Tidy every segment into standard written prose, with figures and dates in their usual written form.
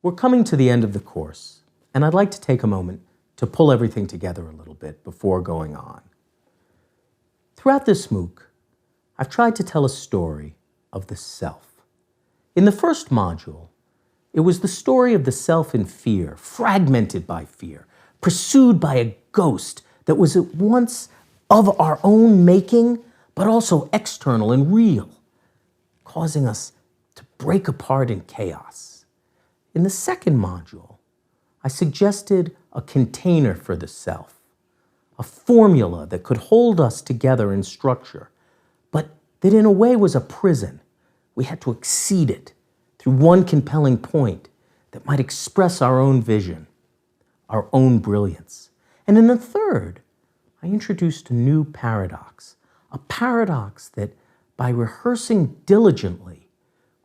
We're coming to the end of the course, and I'd like to take a moment to pull everything together a little bit before going on. Throughout this MOOC, I've tried to tell a story of the self. In the first module, it was the story of the self in fear, fragmented by fear, pursued by a ghost that was at once of our own making, but also external and real, causing us to break apart in chaos. In the second module, I suggested a container for the self, a formula that could hold us together in structure, but that in a way was a prison. We had to exceed it through one compelling point that might express our own vision, our own brilliance. And in the third, I introduced a new paradox, a paradox that by rehearsing diligently,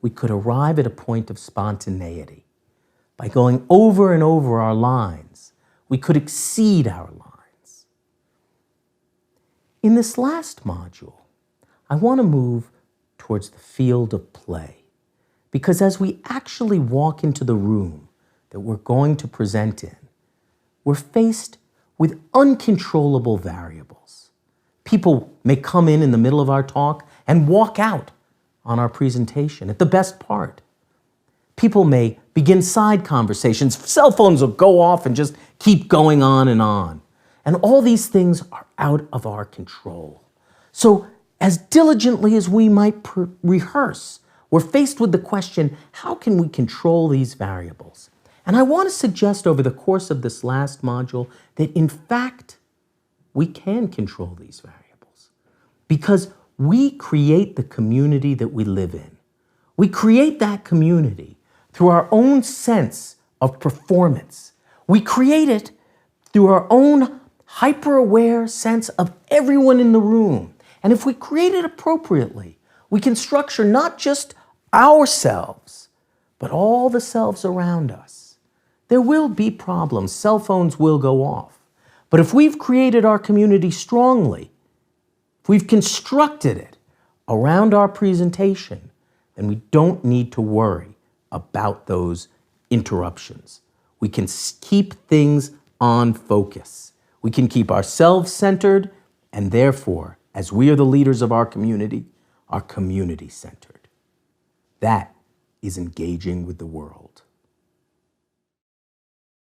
we could arrive at a point of spontaneity. By going over and over our lines, we could exceed our lines. In this last module, I want to move towards the field of play, because as we actually walk into the room that we're going to present in, we're faced with uncontrollable variables. People may come in the middle of our talk and walk out on our presentation at the best part. People may begin side conversations. Cell phones will go off and just keep going on. And all these things are out of our control. So as diligently as we might rehearse, we're faced with the question, how can we control these variables? And I want to suggest over the course of this last module that in fact, we can control these variables because we create the community that we live in. We create that community through our own sense of performance. We create it through our own hyper-aware sense of everyone in the room. And if we create it appropriately, we can structure not just ourselves, but all the selves around us. There will be problems. Cell phones will go off. But if we've created our community strongly, if we've constructed it around our presentation, then we don't need to worry about those interruptions. We can keep things on focus. We can keep ourselves centered, and therefore, as we are the leaders of our community centered. That is engaging with the world.